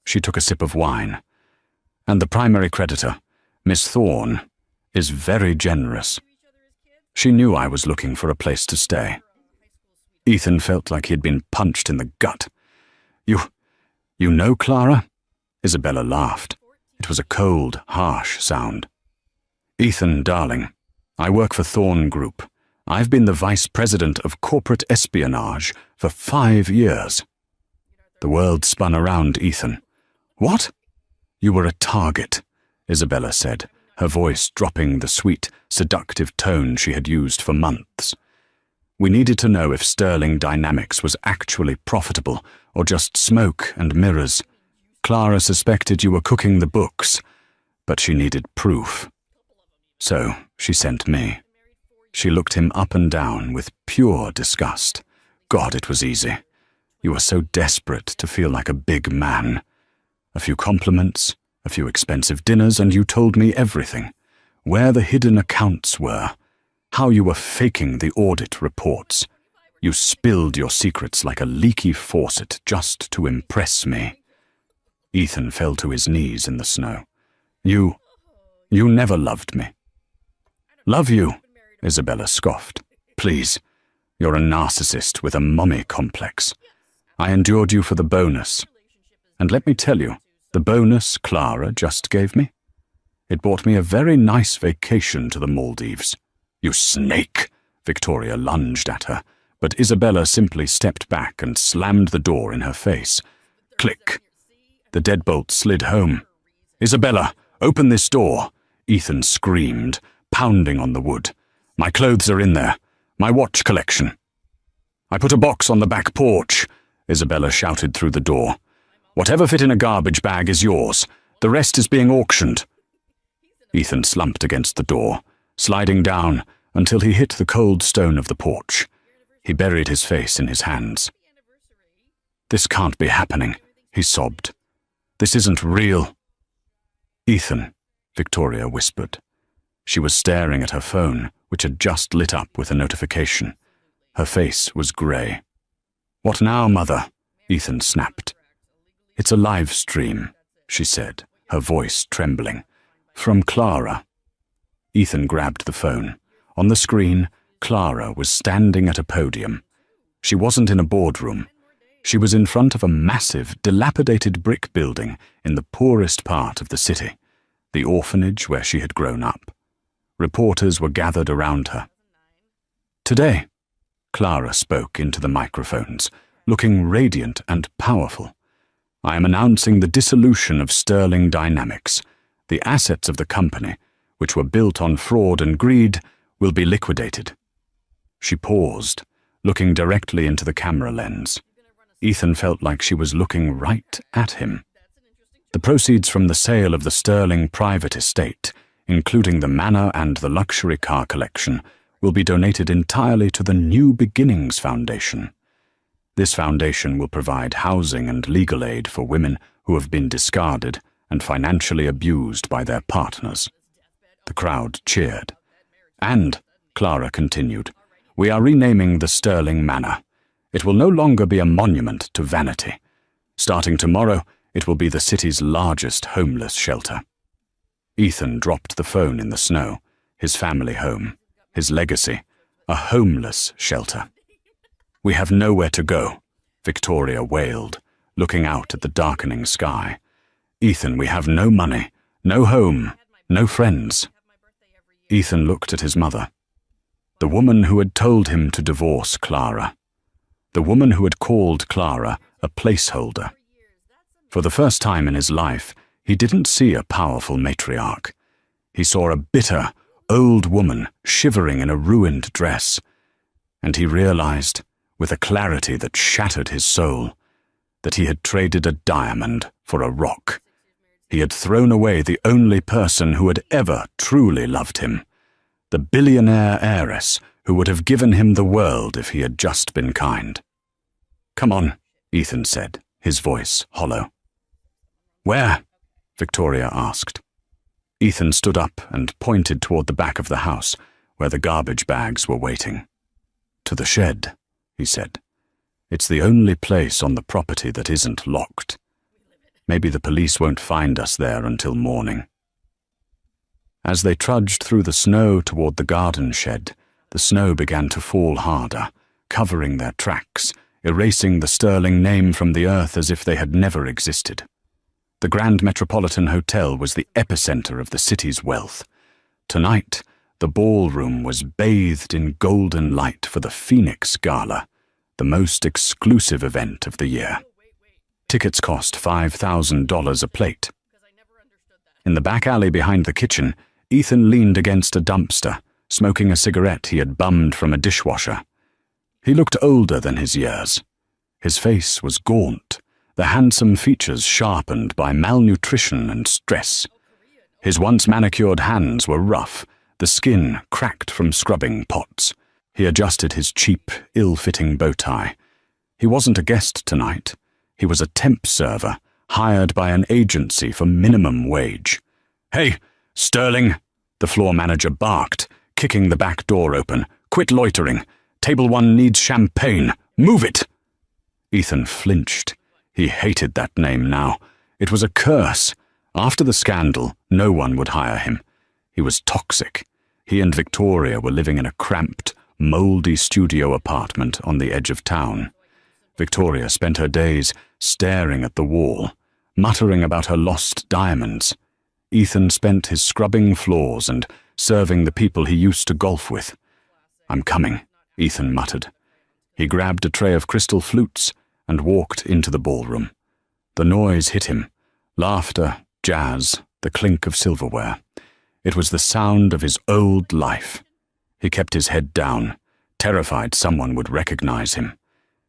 She took a sip of wine. "And the primary creditor, Miss Thorne, is very generous. She knew I was looking for a place to stay." Ethan felt like he had been punched in the gut. You know Clara?" Isabella laughed. It was a cold, harsh sound. "Ethan, darling, I work for Thorne Group. I've been the vice president of corporate espionage for 5 years." The world spun around Ethan. "What?" "You were a target," Isabella said, her voice dropping the sweet, seductive tone she had used for months. "We needed to know if Sterling Dynamics was actually profitable or just smoke and mirrors. Clara suspected you were cooking the books, but she needed proof. So she sent me." She looked him up and down with pure disgust. "God, it was easy. You were so desperate to feel like a big man. A few compliments, a few expensive dinners, and you told me everything. Where the hidden accounts were, how you were faking the audit reports. You spilled your secrets like a leaky faucet just to impress me." Ethan fell to his knees in the snow. You never loved me." "Love you?" Isabella scoffed. "Please, you're a narcissist with a mommy complex. I endured you for the bonus. And let me tell you, the bonus Clara just gave me? It bought me a very nice vacation to the Maldives." "You snake!" Victoria lunged at her, but Isabella simply stepped back and slammed the door in her face. Click. The deadbolt slid home. "Isabella, open this door!" Ethan screamed, pounding on the wood. "My clothes are in there. My watch collection." "I put a box on the back porch," Isabella shouted through the door. "Whatever fit in a garbage bag is yours. The rest is being auctioned." Ethan slumped against the door, sliding down until he hit the cold stone of the porch. He buried his face in his hands. "This can't be happening," he sobbed. "This isn't real." "Ethan," Victoria whispered. She was staring at her phone, which had just lit up with a notification. Her face was grey. "What now, Mother?" Ethan snapped. "It's a live stream," she said, her voice trembling. "From Clara." Ethan grabbed the phone. On the screen, Clara was standing at a podium. She wasn't in a boardroom. She was in front of a massive, dilapidated brick building in the poorest part of the city. the orphanage where she had grown up. Reporters were gathered around her. "Today," Clara spoke into the microphones, looking radiant and powerful, "I am announcing the dissolution of Sterling Dynamics. The assets of the company, which were built on fraud and greed, will be liquidated." She paused, looking directly into the camera lens. Ethan felt like she was looking right at him. "The proceeds from the sale of the Sterling private estate, including the manor and the luxury car collection, will be donated entirely to the New Beginnings Foundation. This foundation will provide housing and legal aid for women who have been discarded and financially abused by their partners." The crowd cheered. "And," Clara continued, "we are renaming the Sterling Manor. It will no longer be a monument to vanity. Starting tomorrow, it will be the city's largest homeless shelter." Ethan dropped the phone in the snow. His family home, his legacy, a homeless shelter. "We have nowhere to go," Victoria wailed, looking out at the darkening sky. "Ethan, we have no money, no home, no friends." Ethan looked at his mother. The woman who had told him to divorce Clara. The woman who had called Clara a placeholder. For the first time in his life, he didn't see a powerful matriarch. He saw a bitter, old woman shivering in a ruined dress, and he realized, with a clarity that shattered his soul, that he had traded a diamond for a rock. He had thrown away the only person who had ever truly loved him, the billionaire heiress who would have given him the world if he had just been kind. "Come on," Ethan said, his voice hollow. "Where?" Victoria asked. Ethan stood up and pointed toward the back of the house, where the garbage bags were waiting. "To the shed," he said. "It's the only place on the property that isn't locked. Maybe the police won't find us there until morning." As they trudged through the snow toward the garden shed, the snow began to fall harder, covering their tracks, erasing the Sterling name from the earth as if they had never existed. The Grand Metropolitan Hotel was the epicenter of the city's wealth. Tonight, the ballroom was bathed in golden light for the Phoenix Gala, the most exclusive event of the year. Tickets cost $5,000 a plate. In the back alley behind the kitchen, Ethan leaned against a dumpster, smoking a cigarette he had bummed from a dishwasher. He looked older than his years. His face was gaunt, the handsome features sharpened by malnutrition and stress. His once manicured hands were rough, the skin cracked from scrubbing pots. He adjusted his cheap, ill-fitting bow tie. He wasn't a guest tonight. He was a temp server, hired by an agency for minimum wage. "Hey, Sterling!" the floor manager barked, kicking the back door open. "Quit loitering. Table 1 needs champagne. Move it!" Ethan flinched. He hated that name now. It was a curse. After the scandal, no one would hire him. He was toxic. He and Victoria were living in a cramped, mouldy studio apartment on the edge of town. Victoria spent her days staring at the wall, muttering about her lost diamonds. Ethan spent his scrubbing floors and serving the people he used to golf with. "I'm coming," Ethan muttered. He grabbed a tray of crystal flutes and walked into the ballroom. The noise hit him. Laughter, jazz, the clink of silverware. It was the sound of his old life. He kept his head down, terrified someone would recognize him.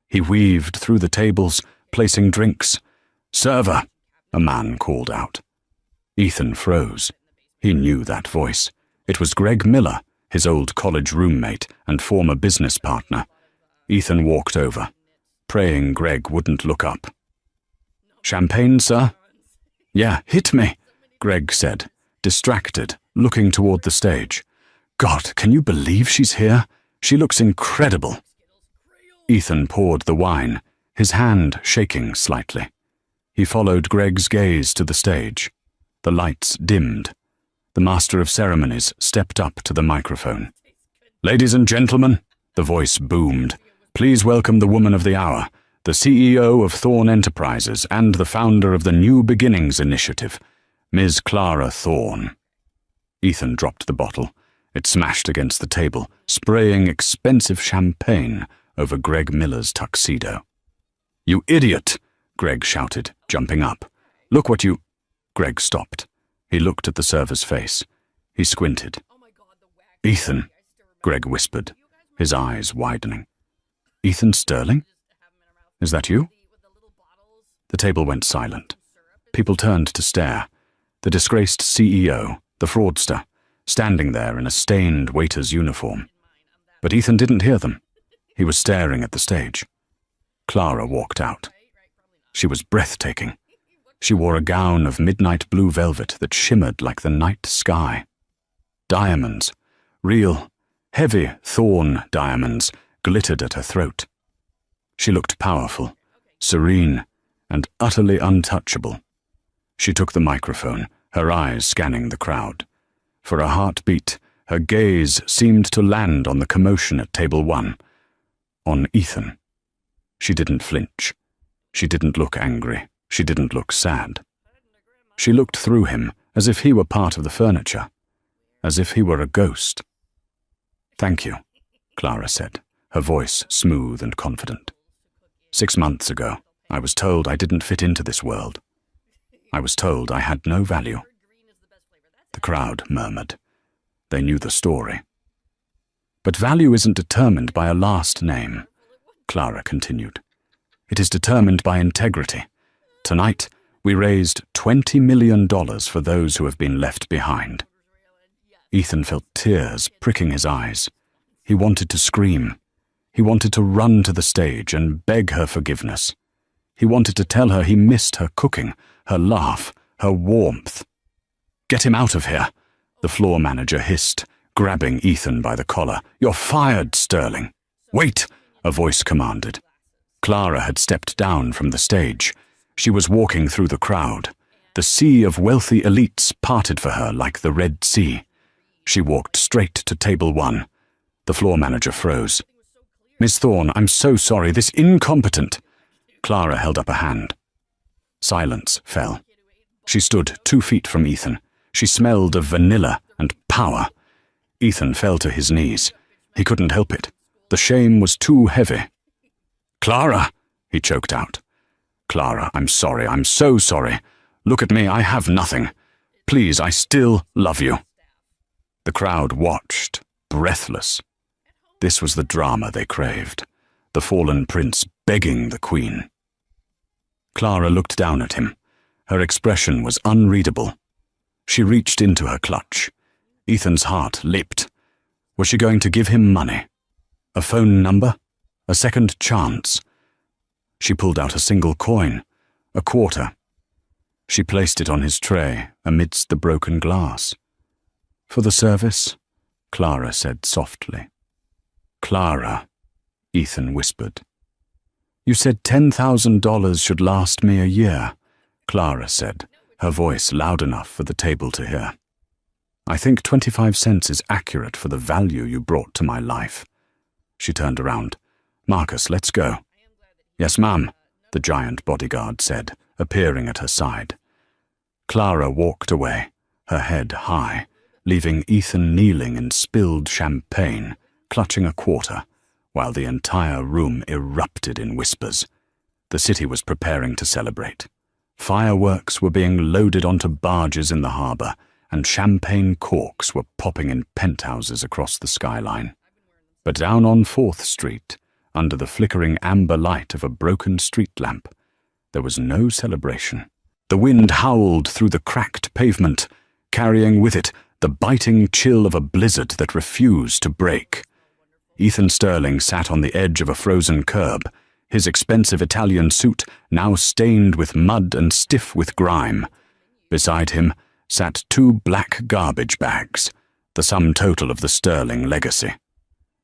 He weaved through the tables, placing drinks. "Server," a man called out. Ethan froze. He knew that voice. It was Greg Miller, his old college roommate and former business partner. Ethan walked over, praying Greg wouldn't look up. "Champagne, sir?" "Yeah, hit me," Greg said, distracted, looking toward the stage. "God, can you believe she's here? She looks incredible." Ethan poured the wine, his hand shaking slightly. He followed Greg's gaze to the stage. The lights dimmed. The master of ceremonies stepped up to the microphone. "Ladies and gentlemen," the voice boomed, "please welcome the woman of the hour, the CEO of Thorn Enterprises and the founder of the New Beginnings Initiative, Ms. Clara Thorne. Ethan dropped the bottle. It smashed against the table, spraying expensive champagne over Greg Miller's tuxedo. "You idiot!" Greg shouted, jumping up. "Look what you—" Greg stopped. He looked at the server's face. He squinted. "Ethan," Greg whispered, his eyes widening. "Ethan Sterling? Is that you?" The table went silent. People turned to stare. The disgraced CEO, the fraudster, standing there in a stained waiter's uniform. But Ethan didn't hear them. He was staring at the stage. Clara walked out. She was breathtaking. She wore a gown of midnight blue velvet that shimmered like the night sky. Diamonds, real, heavy Thorne diamonds, glittered at her throat. She looked powerful, serene, and utterly untouchable. She took the microphone, her eyes scanning the crowd. For a heartbeat, her gaze seemed to land on the commotion at table 1, on Ethan. She didn't flinch. She didn't look angry. She didn't look sad. She looked through him as if he were part of the furniture, as if he were a ghost. "Thank you," Clara said, her voice smooth and confident. "6 months ago, I was told I didn't fit into this world. I was told I had no value." The crowd murmured. They knew the story. "But value isn't determined by a last name," Clara continued. "It is determined by integrity. Tonight, we raised $20 million for those who have been left behind." Ethan felt tears pricking his eyes. He wanted to scream. He wanted to run to the stage and beg her forgiveness. He wanted to tell her he missed her cooking, her laugh, her warmth. "Get him out of here," the floor manager hissed, grabbing Ethan by the collar. "You're fired, Sterling." "Wait," a voice commanded. Clara had stepped down from the stage. She was walking through the crowd. The sea of wealthy elites parted for her like the Red Sea. She walked straight to table 1. The floor manager froze. "Miss Thorne, I'm so sorry. This incompetent—" Clara held up a hand. Silence fell. She stood 2 feet from Ethan. She smelled of vanilla and power. Ethan fell to his knees. He couldn't help it. The shame was too heavy. "Clara," he choked out. "Clara, I'm sorry. I'm so sorry. Look at me. I have nothing. Please, I still love you." The crowd watched, breathless. This was the drama they craved. The fallen prince begging the queen. Clara looked down at him. Her expression was unreadable. She reached into her clutch. Ethan's heart leaped. Was she going to give him money? A phone number? A second chance? She pulled out a single coin, a quarter. She placed it on his tray amidst the broken glass. "For the service?" Clara said softly. "Clara," Ethan whispered. "You said $10,000 should last me a year," Clara said, her voice loud enough for the table to hear. "I think 25 cents is accurate for the value you brought to my life." She turned around. "Marcus, let's go." "Yes, ma'am," the giant bodyguard said, appearing at her side. Clara walked away, her head high, leaving Ethan kneeling in spilled champagne, clutching a quarter, while the entire room erupted in whispers. The city was preparing to celebrate. Fireworks were being loaded onto barges in the harbor, and champagne corks were popping in penthouses across the skyline. But down on 4th Street, under the flickering amber light of a broken street lamp, there was no celebration. The wind howled through the cracked pavement, carrying with it the biting chill of a blizzard that refused to break. Ethan Sterling sat on the edge of a frozen curb, his expensive Italian suit now stained with mud and stiff with grime. Beside him sat 2 black garbage bags, the sum total of the Sterling legacy.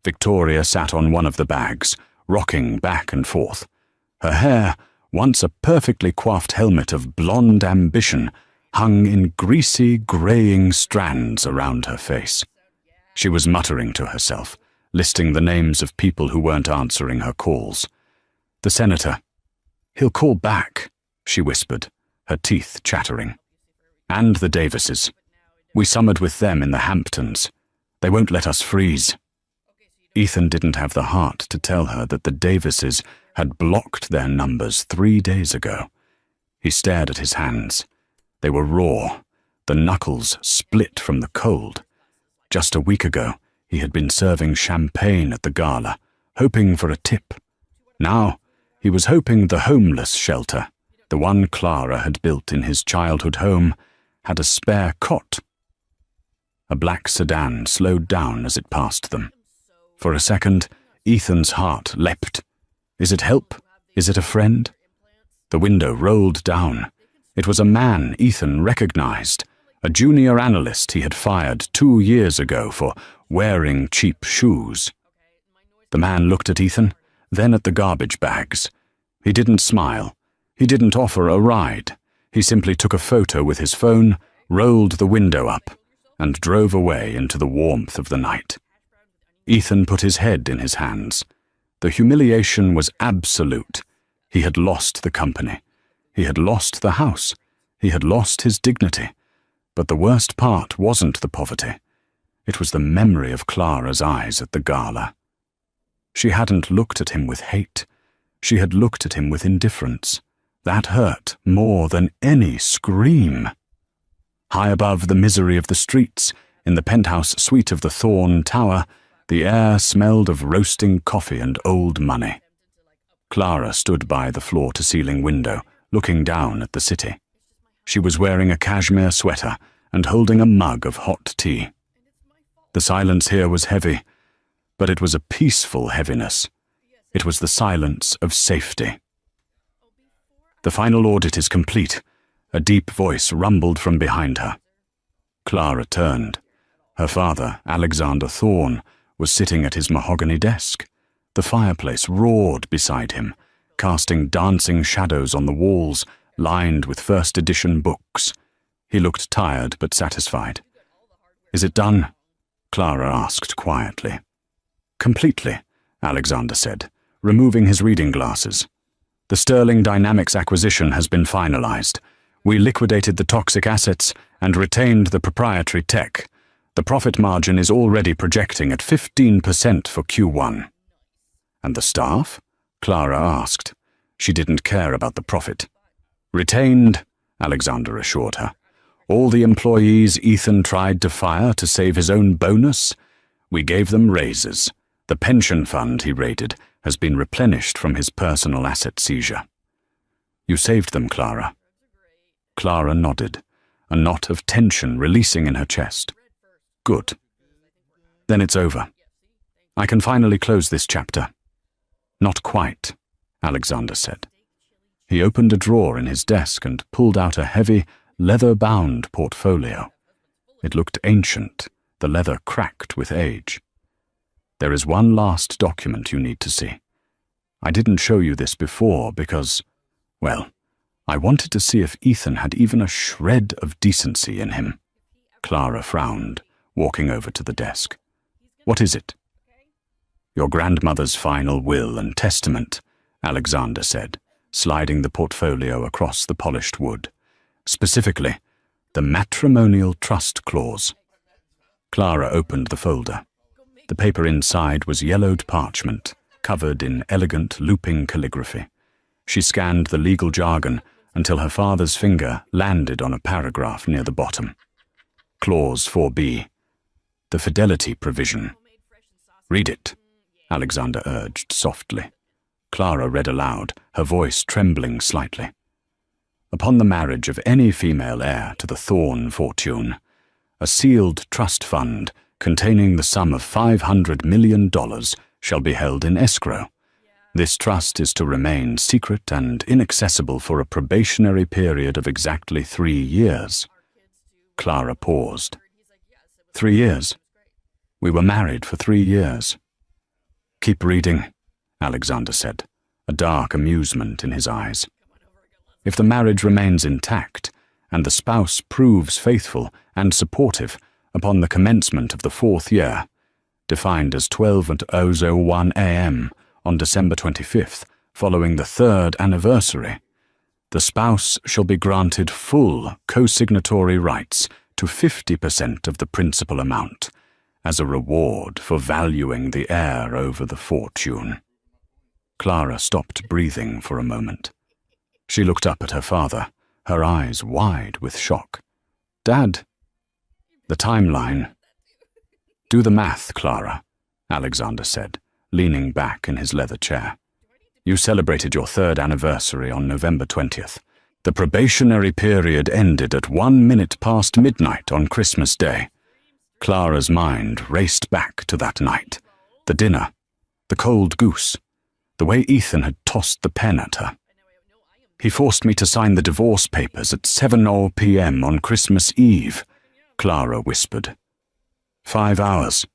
Victoria sat on one of the bags, rocking back and forth. Her hair, once a perfectly coiffed helmet of blonde ambition, hung in greasy, graying strands around her face. She was muttering to herself, listing the names of people who weren't answering her calls. The senator. "He'll call back," she whispered, her teeth chattering. And the Davises. We summered with them in the Hamptons. They won't let us freeze. Ethan didn't have the heart to tell her that the Davises had blocked their numbers 3 days ago. He stared at his hands. They were raw, the knuckles split from the cold. Just a week ago, he had been serving champagne at the gala, hoping for a tip. Now, he was hoping the homeless shelter, the one Clara had built in his childhood home, had a spare cot. A black sedan slowed down as it passed them. For a second, Ethan's heart leapt. Is it help? Is it a friend? The window rolled down. It was a man Ethan recognized, a junior analyst he had fired 2 years ago for wearing cheap shoes. The man looked at Ethan, then at the garbage bags. He didn't smile. He didn't offer a ride. He simply took a photo with his phone, rolled the window up, and drove away into the warmth of the night. Ethan put his head in his hands. The humiliation was absolute. He had lost the company. He had lost the house. He had lost his dignity. But the worst part wasn't the poverty. It was the memory of Clara's eyes at the gala. She hadn't looked at him with hate. She had looked at him with indifference. That hurt more than any scream. High above the misery of the streets, in the penthouse suite of the Thorn Tower, the air smelled of roasting coffee and old money. Clara stood by the floor-to-ceiling window, looking down at the city. She was wearing a cashmere sweater and holding a mug of hot tea. The silence here was heavy, but it was a peaceful heaviness. It was the silence of safety. The final audit is complete. A deep voice rumbled from behind her. Clara turned. Her father, Alexander Thorn, was sitting at his mahogany desk. The fireplace roared beside him, casting dancing shadows on the walls, lined with first edition books. He looked tired but satisfied. "Is it done?" Clara asked quietly. "Completely," Alexander said, removing his reading glasses. "The Sterling Dynamics acquisition has been finalized. We liquidated the toxic assets and retained the proprietary tech. The profit margin is already projecting at 15% for Q1. "And the staff?" Clara asked. She didn't care about the profit. "Retained," Alexander assured her. "All the employees Ethan tried to fire to save his own bonus? We gave them raises. The pension fund he raided has been replenished from his personal asset seizure." "You saved them, Clara." Clara nodded, a knot of tension releasing in her chest. "Good. Then it's over. I can finally close this chapter." "Not quite," Alexander said. He opened a drawer in his desk and pulled out a heavy, leather-bound portfolio. It looked ancient, the leather cracked with age. "There is one last document you need to see. I didn't show you this before because, well, I wanted to see if Ethan had even a shred of decency in him." Clara frowned, walking over to the desk. "What is it?" "Your grandmother's final will and testament," Alexander said, sliding the portfolio across the polished wood. "Specifically, the matrimonial trust clause." Clara opened the folder. The paper inside was yellowed parchment, covered in elegant looping calligraphy. She scanned the legal jargon until her father's finger landed on a paragraph near the bottom. Clause 4B. The fidelity provision. "Read it," Alexander urged softly. Clara read aloud, her voice trembling slightly. "Upon the marriage of any female heir to the Thorn fortune, a sealed trust fund containing the sum of $500 million shall be held in escrow. This trust is to remain secret and inaccessible for a probationary period of exactly 3 years. Clara paused. 3 years? We were married for 3 years. Keep reading, Alexander said, a dark amusement in his eyes. If the marriage remains intact, and the spouse proves faithful and supportive upon the commencement of the 4th year, defined as 12:01 a.m., on December 25th, following the 3rd anniversary, The spouse shall be granted full co-signatory rights to 50% of the principal amount, as a reward for valuing the heir over the fortune. Clara stopped breathing for a moment. She looked up at her father, her eyes wide with shock. "Dad." "The timeline." "Do the math, Clara," Alexander said, leaning back in his leather chair. "You celebrated your 3rd anniversary on November 20th. The probationary period ended at 1 minute past midnight on Christmas Day." Clara's mind raced back to that night. The dinner, the cold goose, the way Ethan had tossed the pen at her. "He forced me to sign the divorce papers at 7 p.m. on Christmas Eve," Clara whispered. 5 hours,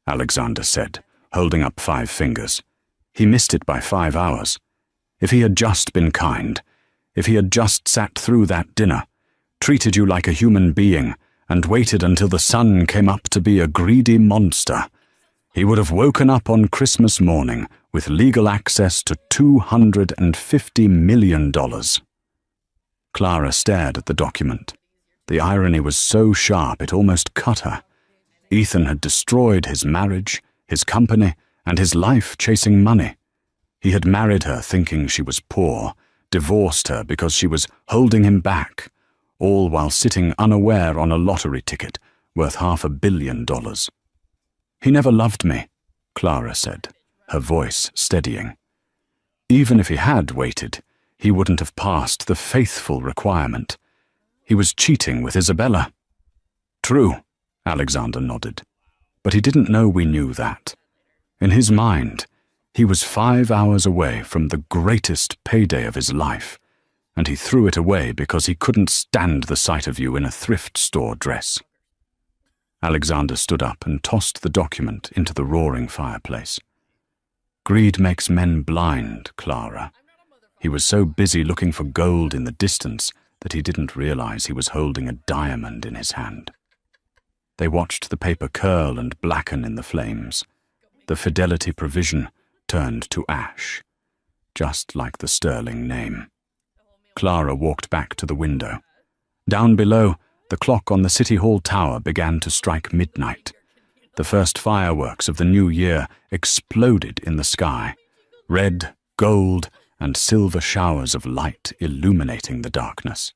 Alexander said, holding up 5 fingers. "He missed it by 5 hours. If he had just been kind, if he had just sat through that dinner, treated you like a human being, and waited until the sun came up to be a greedy monster, he would have woken up on Christmas morning with legal access to $250 million. Clara stared at the document. The irony was so sharp it almost cut her. Ethan had destroyed his marriage, his company, and his life chasing money. He had married her thinking she was poor, divorced her because she was holding him back, all while sitting unaware on a lottery ticket worth $500 million. "He never loved me," Clara said, her voice steadying. "Even if he had waited, he wouldn't have passed the faithful requirement. He was cheating with Isabella." "True," Alexander nodded. But he didn't know we knew that. In his mind, he was 5 hours away from the greatest payday of his life, and he threw it away because he couldn't stand the sight of you in a thrift store dress. Alexander stood up and tossed the document into the roaring fireplace. "Greed makes men blind, Clara." He was so busy looking for gold in the distance that he didn't realize he was holding a diamond in his hand. They watched the paper curl and blacken in the flames. The fidelity provision turned to ash, just like the sterling name. Clara walked back to the window. Down below, the clock on the City Hall tower began to strike midnight. The first fireworks of the new year exploded in the sky, red, gold, and silver showers of light illuminating the darkness.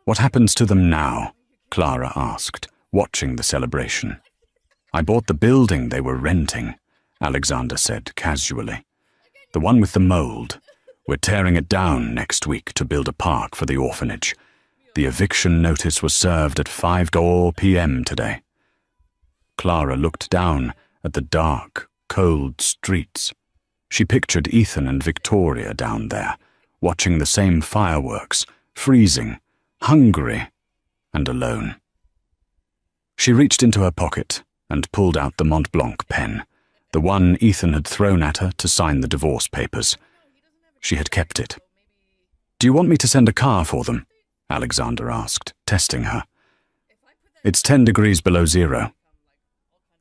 "What happens to them now?" Clara asked, watching the celebration. "I bought the building they were renting," Alexander said casually. "The one with the mold. We're tearing it down next week to build a park for the orphanage. The eviction notice was served at 5 p.m. today." Clara looked down at the dark, cold streets. She pictured Ethan and Victoria down there, watching the same fireworks, freezing, hungry, and alone. She reached into her pocket and pulled out the Mont Blanc pen, the one Ethan had thrown at her to sign the divorce papers. She had kept it. "Do you want me to send a car for them?" Alexander asked, testing her. "It's 10 degrees below zero."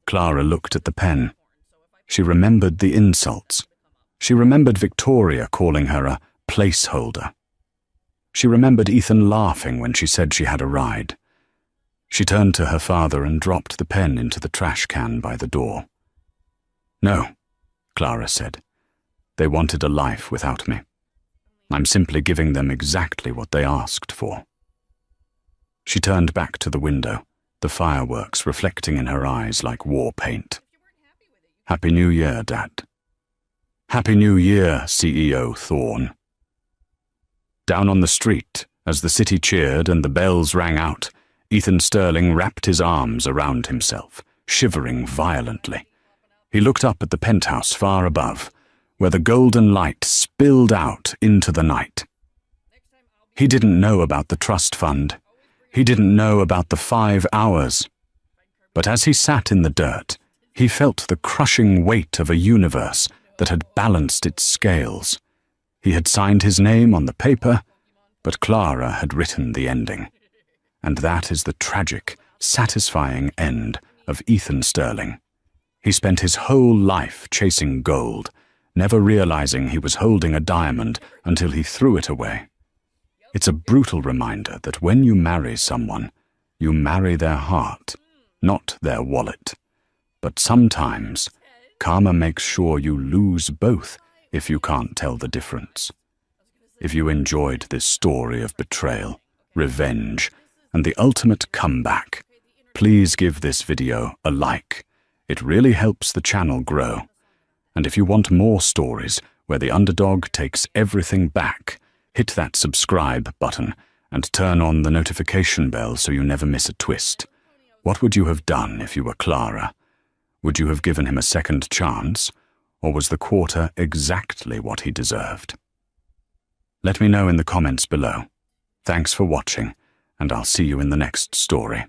Clara looked at the pen. She remembered the insults. She remembered Victoria calling her a placeholder. She remembered Ethan laughing when she said she had a ride. She turned to her father and dropped the pen into the trash can by the door. "No," Clara said. "They wanted a life without me. I'm simply giving them exactly what they asked for." She turned back to the window, the fireworks reflecting in her eyes like war paint. "Happy New Year, Dad." "Happy New Year, CEO Thorne." Down on the street, as the city cheered and the bells rang out, Ethan Sterling wrapped his arms around himself, shivering violently. He looked up at the penthouse far above, where the golden light spilled out into the night. He didn't know about the trust fund. He didn't know about the 5 hours. But as he sat in the dirt, he felt the crushing weight of a universe that had balanced its scales. He had signed his name on the paper, but Clara had written the ending. And that is the tragic, satisfying end of Ethan Sterling. He spent his whole life chasing gold, never realizing he was holding a diamond until he threw it away. It's a brutal reminder that when you marry someone, you marry their heart, not their wallet. But sometimes, karma makes sure you lose both if you can't tell the difference. If you enjoyed this story of betrayal, revenge, and the ultimate comeback, please give this video a like. It really helps the channel grow. And if you want more stories where the underdog takes everything back, hit that subscribe button and turn on the notification bell so you never miss a twist. What would you have done if you were Clara? Would you have given him a second chance, or was the quarter exactly what he deserved? Let me know in the comments below. Thanks for watching, and I'll see you in the next story.